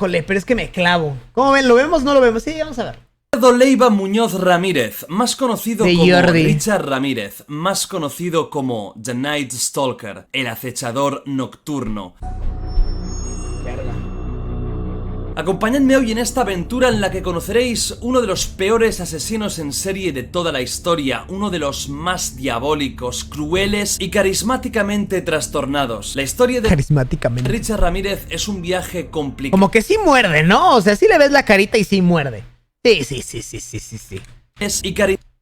Híjole, pero es que me clavo. ¿Cómo ven? ¿Lo vemos? ¿No lo vemos? Sí, vamos a ver. Ricardo Leiva Muñoz Ramírez, más conocido De como Jordi. Richard Ramírez, más conocido como The Night Stalker, el acechador nocturno. Acompañadme hoy en esta aventura en la que conoceréis uno de los peores asesinos en serie de toda la historia, uno de los más diabólicos, crueles y carismáticamente trastornados. La historia de Richard Ramírez es un viaje complicado. Como que sí muerde, ¿no? O sea, sí le ves la carita y sí muerde. Sí.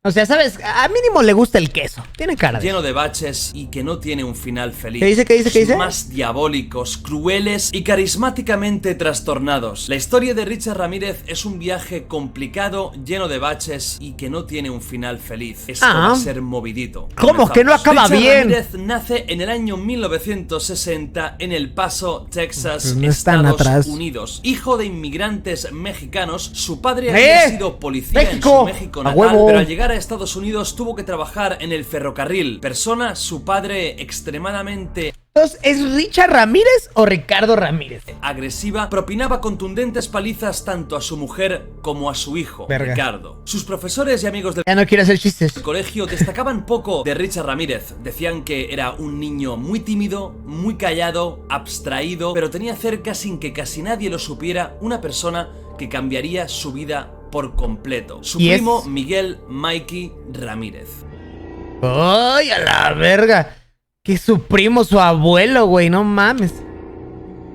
O sea, ¿sabes? A mínimo le gusta el queso. Tiene cara de... Lleno de baches y que no tiene un final feliz. ¿Qué dice? ¿Qué dice? ¿Qué dice? Más diabólicos, crueles y carismáticamente trastornados. La historia de Richard Ramírez es un viaje complicado, lleno de baches y que no tiene un final feliz. Esto va a ser movidito. ¿Cómo que no acaba Richard bien? Ramírez nace en el año 1960 en El Paso, Texas, no están Estados atrás. Unidos. Hijo de inmigrantes mexicanos, su padre había sido policía México. en su México A natal, huevo. pero al llegar a Estados Unidos tuvo que trabajar en el ferrocarril. Persona, su padre extremadamente Entonces, ¿es Richard Ramírez o Ricardo Ramírez? agresiva, propinaba contundentes palizas tanto a su mujer como a su hijo, Verga. Ricardo. Sus profesores y amigos del Ya no quiero hacer chistes. colegio destacaban poco de Richard Ramírez. Decían que era un niño muy tímido, muy callado, abstraído, pero tenía cerca, sin que casi nadie lo supiera, una persona que cambiaría su vida por completo. Su ¿Y primo es? Miguel Mikey Ramírez. ¡Ay, a la verga! Que su primo, su abuelo, güey, no mames.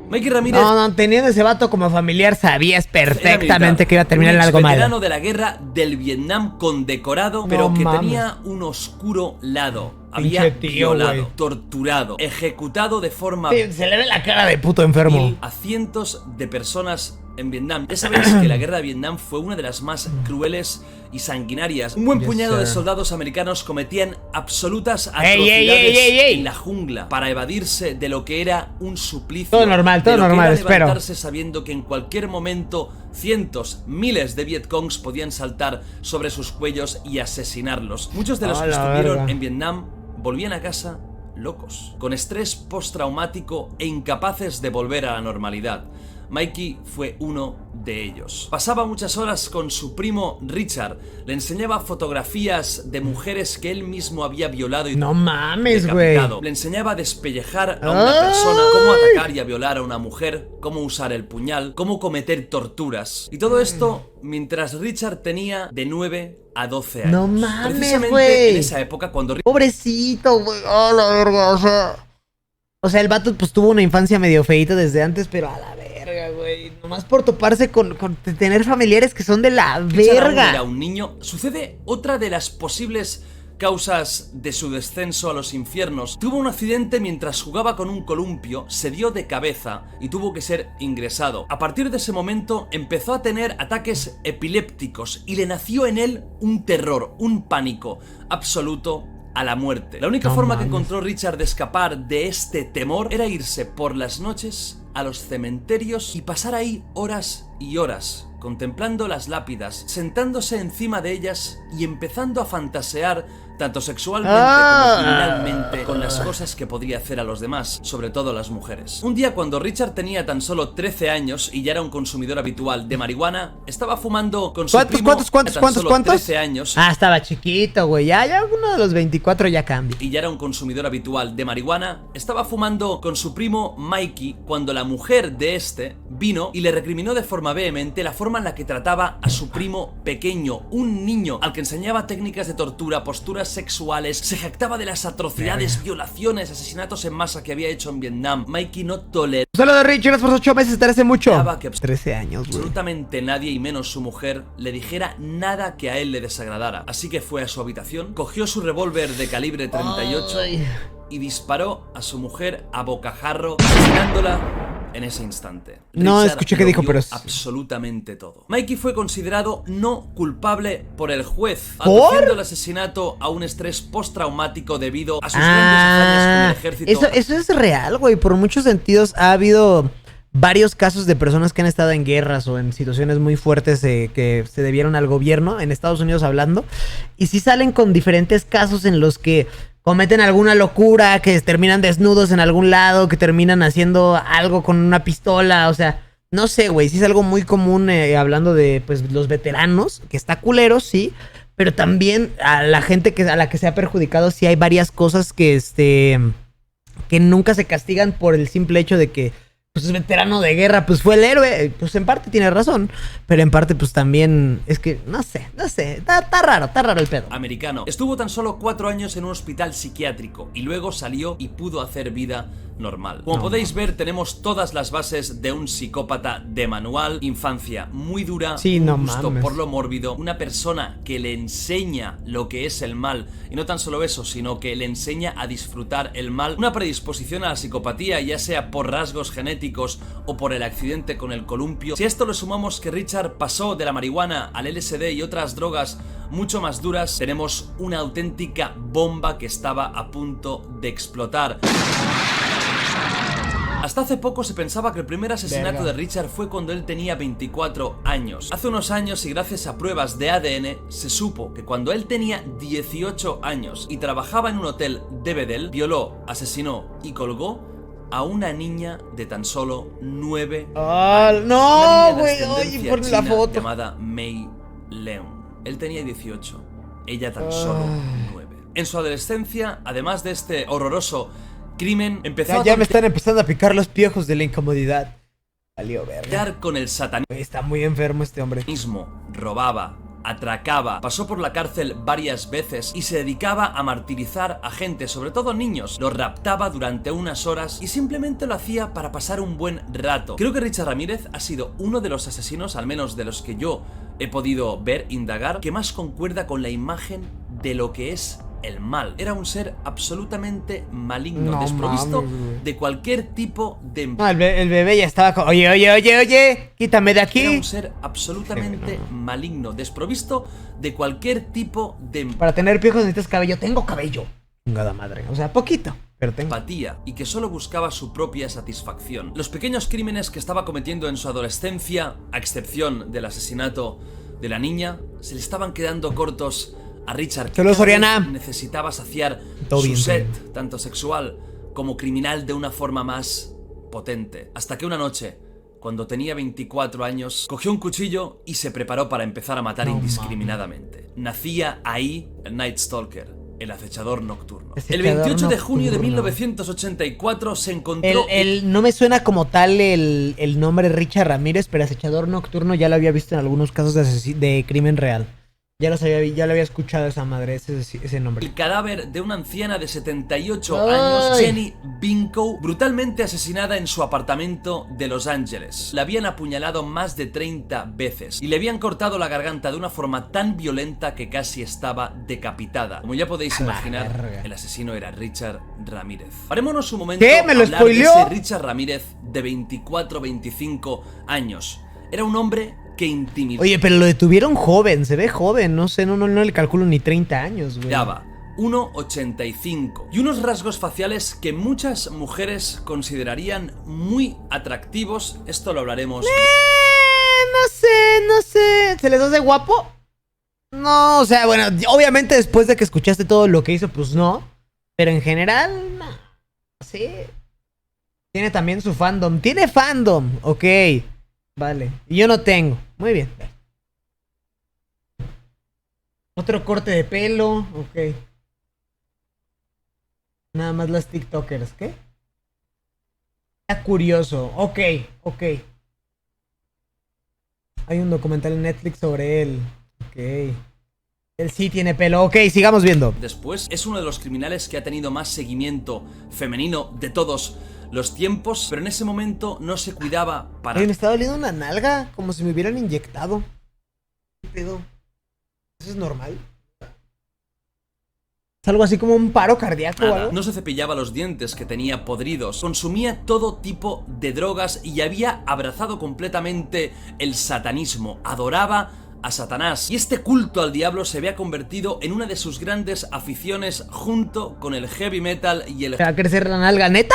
Mikey Ramírez No, teniendo ese vato como familiar, sabías era perfectamente militar, que iba a terminar en un algo veterano malo. de la guerra del Vietnam condecorado, pero que tenía un oscuro lado. Había Pinche tío, violado, güey. torturado, ejecutado de forma Sí, se le ve la cara de puto enfermo. a cientos de personas en Vietnam. Ya sabéis que la guerra de Vietnam fue una de las más crueles y sanguinarias. Un buen puñado de soldados americanos cometían absolutas atrocidades en la jungla para evadirse de lo que era un suplicio. Todo normal, de lo que era espero. levantarse sabiendo que en cualquier momento cientos, miles de Vietcongs podían saltar sobre sus cuellos y asesinarlos. Muchos de los que estuvieron en Vietnam volvían a casa locos, con estrés postraumático e incapaces de volver a la normalidad. Mikey fue uno de ellos. Pasaba muchas horas con su primo Richard. Le enseñaba fotografías de mujeres que él mismo había violado y No mames, güey. decapitado. Le enseñaba a despellejar a una persona, cómo atacar y a violar a una mujer, cómo usar el puñal, cómo cometer torturas. Y todo esto mientras Richard tenía de 9 a 12 años. No mames, Precisamente güey. en esa época cuando Pobrecito, güey. Oh, la verga, o sea, el vato pues tuvo una infancia medio feíta desde antes, pero a la verga, güey. Nomás por toparse con tener familiares que son de la Richard aún verga. era un niño, sucede otra de las posibles causas de su descenso a los infiernos. Tuvo un accidente mientras jugaba con un columpio, se dio de cabeza y tuvo que ser ingresado. A partir de ese momento empezó a tener ataques epilépticos y le nació en él un terror, un pánico absoluto a la muerte. La única forma que encontró Richard de escapar de este temor era irse por las noches a los cementerios y pasar ahí horas y horas, contemplando las lápidas, sentándose encima de ellas y empezando a fantasear tanto sexualmente como criminalmente con las cosas que podría hacer a los demás, sobre todo a las mujeres. Un día, cuando Richard tenía tan solo 13 años y ya era un consumidor habitual de marihuana, estaba fumando con su primo ¿Cuántos? 13 años. Ah, estaba chiquito, güey. Ya uno de los 24 ya cambia. Y ya era un consumidor habitual de marihuana, estaba fumando con su primo Mikey cuando la mujer de este vino y le recriminó de forma vehemente la forma en la que trataba a su primo pequeño, un niño al que enseñaba técnicas de tortura, posturas sexuales, se jactaba de las atrocidades, violaciones, asesinatos en masa que había hecho en Vietnam. Mikey no toleraba Saludos, Richard, por 8 meses, te hace mucho. que 13 años, güey. absolutamente nadie, y menos su mujer, le dijera nada que a él le desagradara. Así que fue a su habitación, cogió su revólver de calibre 38 y disparó a su mujer a bocajarro, asesinándola en ese instante. No Richard escuché qué lo dijo, vio pero es... absolutamente todo. Mikey fue considerado no culpable por el juez, ¿Por? aduciendo el asesinato a un estrés postraumático debido a sus grandes hazañas con el ejército. Eso es real, güey. Por muchos sentidos ha habido varios casos de personas que han estado en guerras o en situaciones muy fuertes que se debieron al gobierno, en Estados Unidos hablando, y sí salen con diferentes casos en los que cometen alguna locura, que terminan desnudos en algún lado, que terminan haciendo algo con una pistola, o sea, no sé, güey, sí es algo muy común hablando de, pues, los veteranos, que está culero, sí, pero también a la gente a la que se ha perjudicado, sí hay varias cosas que nunca se castigan por el simple hecho de que, pues, es veterano de guerra, pues fue el héroe. Pues en parte tiene razón, pero en parte pues también es que, no sé, está raro el pedo. Americano. Estuvo tan solo 4 años en un hospital psiquiátrico y luego salió y pudo hacer vida normal. Como podéis ver, tenemos todas las bases de un psicópata de manual. Infancia muy dura, sí, un no gusto mames. por lo mórbido, una persona que le enseña lo que es el mal, y no tan solo eso, sino que le enseña a disfrutar el mal, una predisposición a la psicopatía, ya sea por rasgos genéticos o por el accidente con el columpio. Si a esto le sumamos que Richard pasó de la marihuana al LSD y otras drogas mucho más duras, tenemos una auténtica bomba que estaba a punto de explotar. Hasta hace poco se pensaba que el primer asesinato de Richard fue cuando él tenía 24 años. Hace unos años, y gracias a pruebas de ADN, se supo que cuando él tenía 18 años y trabajaba en un hotel de Bedell, violó, asesinó y colgó a una niña de tan solo 9 años. No, güey, oye, por la foto. Llamada May Leung. Él tenía 18, ella tan solo 9. En su adolescencia, además de este horroroso crimen, empezó ya me están empezando a picar los piojos de la incomodidad. Salió verga. Con el satanismo. Está muy enfermo este hombre. Robaba, atracaba, pasó por la cárcel varias veces y se dedicaba a martirizar a gente, sobre todo niños. Los raptaba durante unas horas y simplemente lo hacía para pasar un buen rato. Creo que Richard Ramírez ha sido uno de los asesinos, al menos de los que yo he podido ver, indagar, que más concuerda con la imagen de lo que es el mal. Era un ser absolutamente maligno, desprovisto de cualquier tipo de... No, el bebé ya estaba con... Oye, quítame de aquí. Era un ser absolutamente maligno, desprovisto de cualquier tipo de... Para tener piojos necesitas cabello. Tengo cabello. Chingada madre. O sea, poquito, pero tengo. Empatía, y que solo buscaba su propia satisfacción. Los pequeños crímenes que estaba cometiendo en su adolescencia, a excepción del asesinato de la niña, se le estaban quedando cortos a Richard, que necesitaba saciar su sed, tanto sexual como criminal, de una forma más potente. Hasta que una noche, cuando tenía 24 años, cogió un cuchillo y se preparó para empezar a matar indiscriminadamente. Nacía ahí el Night Stalker, el acechador nocturno. El 28 de junio de 1984 se encontró... No me suena como tal el nombre Richard Ramírez, pero acechador nocturno ya lo había visto en algunos casos de crimen real. Ya lo había escuchado esa madre, ese nombre. El cadáver de una anciana de 78 años, Jenny Binko, brutalmente asesinada en su apartamento de Los Ángeles. La habían apuñalado más de 30 veces y le habían cortado la garganta de una forma tan violenta que casi estaba decapitada. Como ya podéis imaginar, el asesino era Richard Ramírez. Parémonos un momento a hablar de ese Richard Ramírez de 24-25 años. Era un hombre que intimidó. Oye, pero lo detuvieron joven, se ve joven, no sé, no le calculo ni 30 años, güey. 1,85 y unos rasgos faciales que muchas mujeres considerarían muy atractivos. Esto lo hablaremos. No sé. ¿Se les hace guapo? No, o sea, bueno, obviamente después de que escuchaste todo lo que hizo, pues no. Pero en general, no. Sí. Tiene también su fandom. Tiene fandom, ok. Vale, y yo no tengo. Muy bien. Otro corte de pelo. Ok. Nada más las TikTokers. ¿Qué? Está curioso. Ok. Hay un documental en Netflix sobre él. Ok. Él sí tiene pelo. Ok, sigamos viendo. Después, es uno de los criminales que ha tenido más seguimiento femenino de todos los tiempos, pero en ese momento no se cuidaba para... Oye, me está doliendo una nalga, como si me hubieran inyectado. ¿Qué pedo? ¿Eso es normal? ¿Es algo así como un paro cardíaco o algo? No se cepillaba los dientes que tenía podridos, consumía todo tipo de drogas y había abrazado completamente el satanismo. Adoraba a Satanás, y este culto al diablo se había convertido en una de sus grandes aficiones, junto con el heavy metal y el... ¿Te va a crecer la nalga, neta?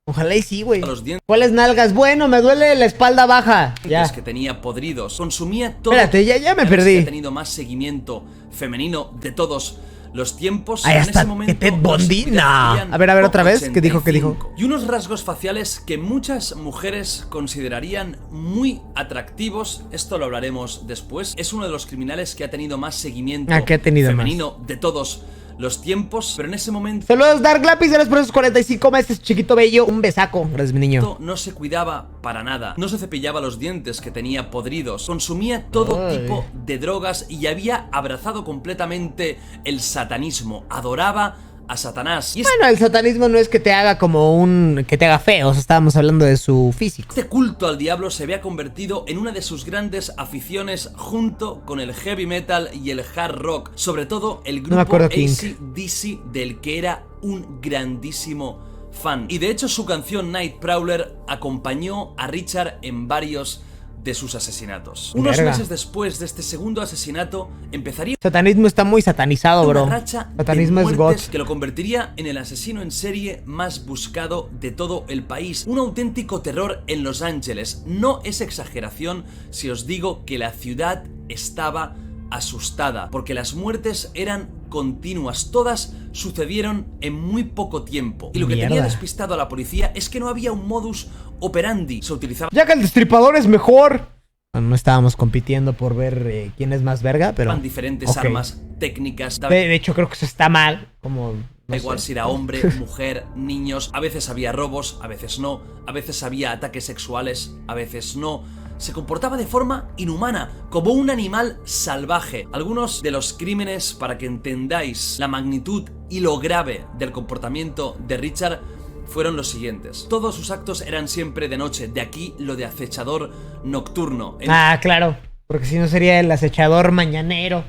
Ojalá y sí, güey. ¿Cuáles nalgas? Bueno, me duele la espalda baja. Ya. Que tenía podridos. Consumía todo. Espérate, ya me perdí. Ha tenido más seguimiento femenino de todos Los tiempos Ay, en hasta ese momento que Ted Bundy. nos No. pedirían A ver, otra vez. ¿Qué dijo? 85. Y unos rasgos faciales que muchas mujeres considerarían muy atractivos. Esto lo hablaremos después. Es uno de los criminales que ha tenido más seguimiento ¿Qué ha tenido femenino de todos los tiempos, pero en ese momento Saludos, Dark Lápiz, gracias por esos 45 meses, chiquito bello. Un besaco. Gracias, mi niño. no se cuidaba para nada, no se cepillaba los dientes que tenía podridos, consumía todo tipo de drogas y había abrazado completamente el satanismo, adoraba a Satanás. Y Bueno, el satanismo no es que te haga que te haga feo, o sea, estábamos hablando de su físico. este culto al diablo se había convertido en una de sus grandes aficiones junto con el heavy metal y el hard rock, sobre todo el No me grupo acuerdo quién. AC/DC, del que era un grandísimo fan. Y de hecho su canción Night Prowler acompañó a Richard en varios de sus asesinatos. Unos Verga. meses después de este segundo asesinato empezaría Satanismo está muy satanizado, bro. una racha Satanismo de es muertes God. que lo convertiría en el asesino en serie más buscado de todo el país. Un auténtico terror en Los Ángeles. No es exageración si os digo que la ciudad estaba asustada, porque las muertes eran continuas, todas sucedieron en muy poco tiempo. Y lo que tenía Mierda. despistado a la policía es que no había un modus operandi. Se utilizaba Ya que el destripador es mejor. No estábamos compitiendo por ver quién es más verga, pero. diferentes Ok. armas, técnicas. De hecho, creo que eso está mal. Como. Da no igual sé. si era hombre, mujer, niños, a veces había robos, a veces no, a veces había ataques sexuales, a veces no. Se comportaba de forma inhumana, como un animal salvaje. Algunos de los crímenes, para que entendáis la magnitud y lo grave del comportamiento de Richard, fueron los siguientes. Todos sus actos eran siempre de noche, de aquí lo de acechador nocturno. Ah, claro. Porque si no sería el acechador mañanero.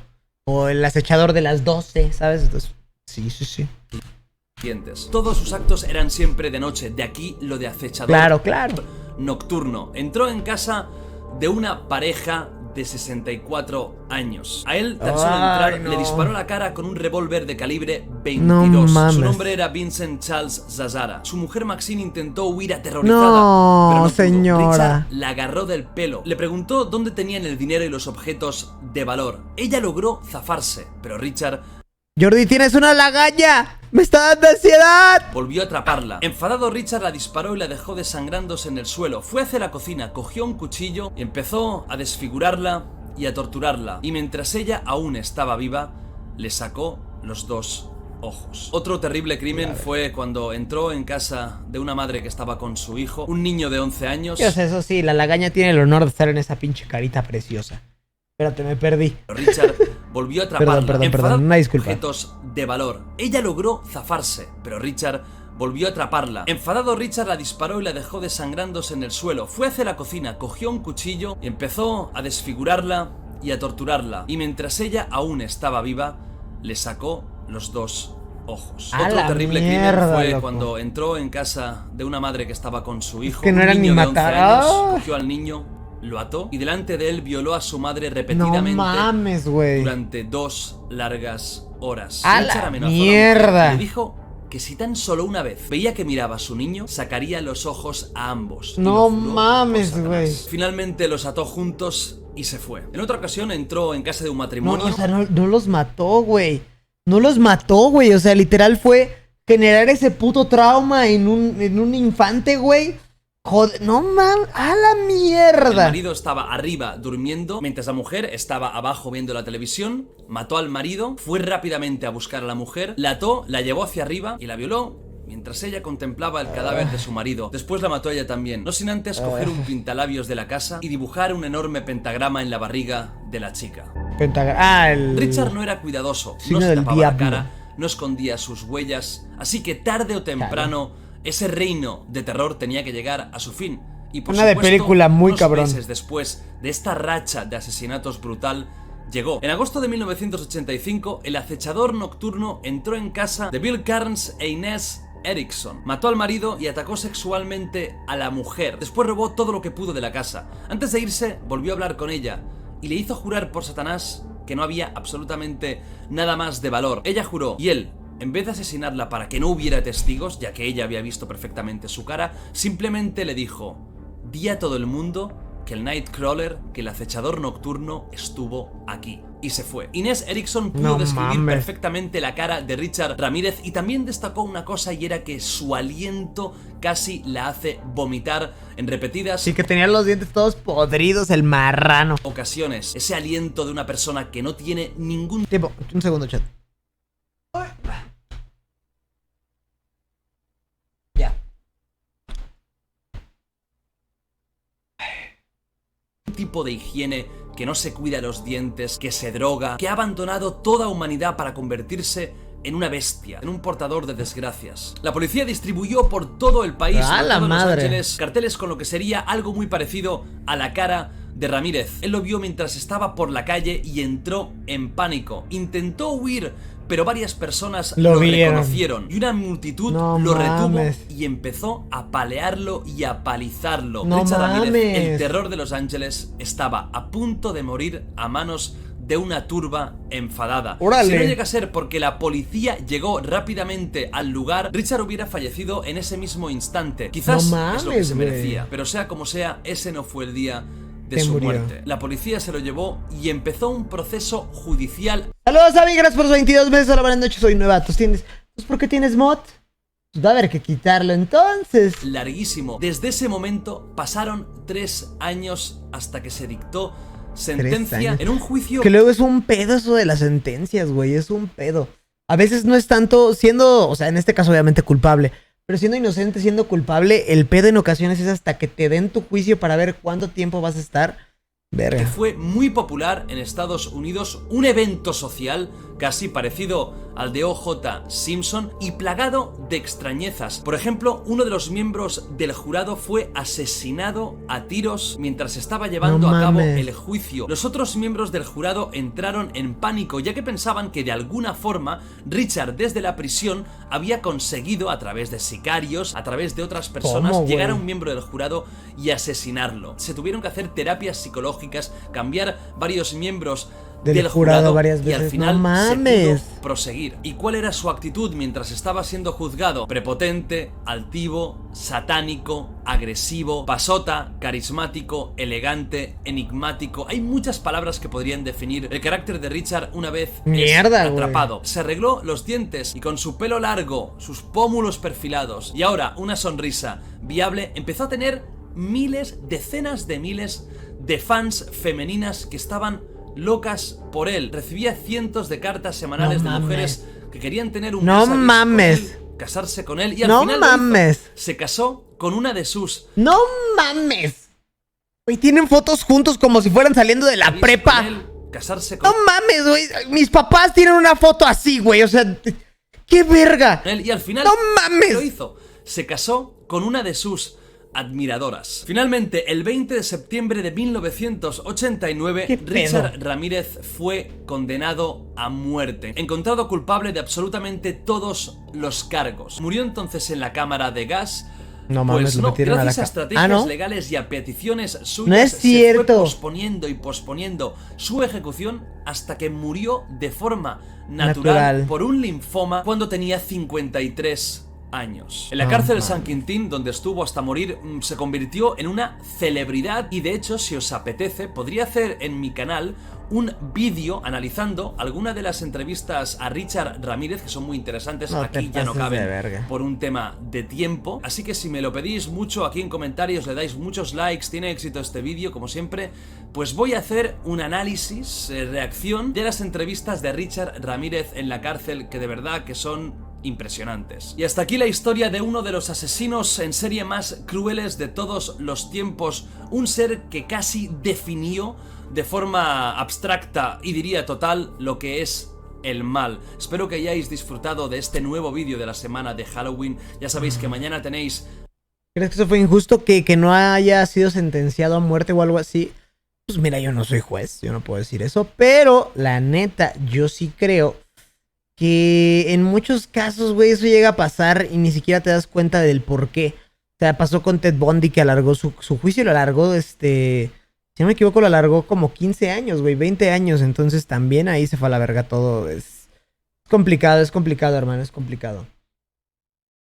O el acechador de las 12, ¿sabes? Entonces, sí. Todos sus actos eran siempre de noche, de aquí lo de acechador Claro. nocturno. Entró en casa de una pareja de 64 años. A él, tan solo Ay, entrar, no. le disparó a la cara con un revólver de calibre No 22. mames. Su nombre era Vincent Charles Zazara. Su mujer Maxine intentó huir aterrorizada, No, pero no pudo. señora. Richard la agarró del pelo. Le preguntó dónde tenían el dinero y los objetos de valor. Ella logró zafarse, pero Richard Jordi, tienes una lagaña. Me está dando ansiedad. volvió a atraparla. Enfadado, Richard la disparó y la dejó desangrándose en el suelo. Fue hacia la cocina, cogió un cuchillo y empezó a desfigurarla y a torturarla. Y mientras ella aún estaba viva, le sacó los dos ojos. Otro terrible crimen fue cuando entró en casa de una madre que estaba con su hijo, un niño de 11 años. Dios, eso sí, la lagaña tiene el honor de estar en esa pinche carita preciosa. Espérate, me perdí. Richard volvió a atraparla. Perdón, Enfadado, una disculpa. objetos de valor. Ella logró zafarse, pero Richard volvió a atraparla. Enfadado, Richard la disparó y la dejó desangrándose en el suelo. Fue hacia la cocina, cogió un cuchillo y empezó a desfigurarla y a torturarla. Y mientras ella aún estaba viva, le sacó los dos ojos. ¡A Otro la terrible mierda, crimen fue loco! cuando entró en casa de una madre que estaba con su hijo. que no un era niño ni de 11 matar. años, ¡Ah! cogió al niño, lo ató y delante de él violó a su madre No repetidamente mames, güey. durante 2 largas horas. ¡A Richard la amenazó a la mierda! mujer y le dijo que si tan solo una vez veía que miraba a su niño, sacaría los ojos a ambos. Y No lo juró mames, por Satanás. güey. Finalmente los ató juntos y se fue. En otra ocasión entró en casa de un No, matrimonio. o sea, no los mató, güey. No los mató, güey. O sea, literal fue generar ese puto trauma en un infante, güey. Joder, no mames, a la El mierda. marido estaba arriba durmiendo, mientras la mujer estaba abajo viendo la televisión. Mató al marido, fue rápidamente a buscar a la mujer, la ató, la llevó hacia arriba y la violó mientras ella contemplaba el cadáver de su marido. Después la mató a ella también, no sin antes coger un pintalabios de la casa y dibujar un enorme pentagrama en la barriga de la chica. El... Richard no era cuidadoso, Signo no se del tapaba diablo. la cara, no escondía sus huellas, así que tarde o temprano ese reino de terror tenía que llegar a su fin. Y por Una de supuesto, película muy unos cabrón. meses después de esta racha de asesinatos brutal, llegó. En agosto de 1985, el acechador nocturno entró en casa de Bill Carnes e Inés Erickson. Mató al marido y atacó sexualmente a la mujer. Después robó todo lo que pudo de la casa. Antes de irse, volvió a hablar con ella y le hizo jurar por Satanás que no había absolutamente nada más de valor. Ella juró y él, en vez de asesinarla para que no hubiera testigos, ya que ella había visto perfectamente su cara, simplemente le dijo: di a todo el mundo que el Nightcrawler, que el acechador nocturno estuvo aquí. y se fue. Inés Erickson pudo No describir mames. perfectamente la cara de Richard Ramírez y también destacó una cosa, y era que su aliento casi la hace vomitar en repetidas Sí, que tenía los dientes todos podridos, el marrano. ocasiones. Ese aliento de una persona que no tiene ningún Tiempo, un segundo, chat. Ya. tipo de higiene, que no se cuida los dientes, que se droga, que ha abandonado toda humanidad para convertirse en una bestia, en un portador de desgracias. La policía distribuyó por todo el país, ¡A sobre la todo en Los madre! Ángeles, carteles con lo que sería algo muy parecido a la cara de Ramírez. Él lo vio mientras estaba por la calle y entró en pánico. Intentó huir, pero varias personas Lo lo vieron. reconocieron y una multitud No lo retuvo mames. y empezó a palearlo y a palizarlo. No Richard Ramírez, el mames. terror de Los Ángeles, estaba a punto de morir a manos de una turba enfadada. ¡Órale! Si no llega a ser porque la policía llegó rápidamente al lugar, Richard hubiera fallecido en ese mismo instante. Quizás No es lo que mames, se güey. merecía, pero sea como sea, ese no fue el día de Que su murió. muerte. La policía se lo llevó y empezó un proceso judicial Saludos, Abby, gracias por los 22 meses. Hola, buenas noches, soy nueva. Pues, ¿por qué tienes mod? Pues va a haber que quitarlo entonces. larguísimo. Desde ese momento pasaron 3 años hasta que se dictó sentencia años. en un juicio Que luego es un pedo eso de las sentencias, güey. Es un pedo. A veces no es tanto siendo, o sea, en este caso obviamente culpable, pero siendo inocente, siendo culpable, el pedo en ocasiones es hasta que te den tu juicio para ver cuánto tiempo vas a estar. que Verga. fue muy popular en Estados Unidos, un evento social casi parecido al de O.J. Simpson y plagado de extrañezas. Por ejemplo, uno de los miembros del jurado fue asesinado a tiros mientras estaba llevando No a cabo mames. el juicio. Los otros miembros del jurado entraron en pánico, ya que pensaban que de alguna forma Richard desde la prisión había conseguido, a través de sicarios, a través de otras personas, ¿Cómo, llegar a güey? un miembro del jurado y asesinarlo. Se tuvieron que hacer terapias psicológicas, cambiar varios miembros Del jurado varias y al veces. final No mames. se pudo proseguir. ¿Y cuál era su actitud mientras estaba siendo juzgado? Prepotente, altivo, satánico, agresivo, pasota, carismático, elegante, enigmático. Hay muchas palabras que podrían definir el carácter de Richard una vez Mierda, es güey. atrapado. Se arregló los dientes y con su pelo largo, sus pómulos perfilados y ahora una sonrisa viable, empezó a tener miles, decenas de miles de fans femeninas que estaban locas por él. Recibía cientos de cartas semanales No de mames. mujeres que querían tener un No vis a vis con mames. él, casarse con él y al No final lo hizo. mames. Se casó con una de sus ¡No mames! Güey, tienen fotos juntos como si fueran saliendo de la con prepa. él, casarse con No mames, güey. Mis papás tienen una foto así, güey. O sea, ¡qué verga! él y al final ¡No mames! lo hizo. Se casó con una de sus admiradoras. Finalmente, el 20 de septiembre de 1989, ¿Qué pedo? Richard Ramírez fue condenado a muerte, encontrado culpable de absolutamente todos los cargos. Murió entonces en la cámara de gas. No mames, Pues lo no, metieron a la gracias a ca- estrategias ¿Ah, no? legales y a peticiones suyas, No es se cierto. fue posponiendo y posponiendo su ejecución hasta que murió de forma natural. Por un linfoma cuando tenía 53 años. En la No cárcel de mames. San Quintín, donde estuvo hasta morir, se convirtió en una celebridad y de hecho, si os apetece, podría hacer en mi canal un vídeo analizando algunas de las entrevistas a Richard Ramírez, que son muy interesantes. No te Aquí ya no pases de caben verga. por un tema de tiempo, así que si me lo pedís mucho aquí en comentarios, le dais muchos likes, tiene éxito este vídeo como siempre, pues voy a hacer un análisis, reacción de las entrevistas de Richard Ramírez en la cárcel, que de verdad que son impresionantes. Y hasta aquí la historia de uno de los asesinos en serie más crueles de todos los tiempos, un ser que casi definió de forma abstracta y diría total lo que es el mal. Espero que hayáis disfrutado de este nuevo vídeo de la semana de Halloween. Ya sabéis que mañana tenéis ¿Crees que eso fue injusto? Que no haya sido sentenciado a muerte o algo así. Pues mira, yo no soy juez, yo no puedo decir eso. Pero la neta, yo sí creo que en muchos casos, güey, eso llega a pasar y ni siquiera te das cuenta del por qué. O sea, pasó con Ted Bundy, que alargó su juicio, lo alargó, si no me equivoco, lo alargó como 15 años, güey, 20 años. Entonces también ahí se fue a la verga todo. Es complicado, hermano, es complicado.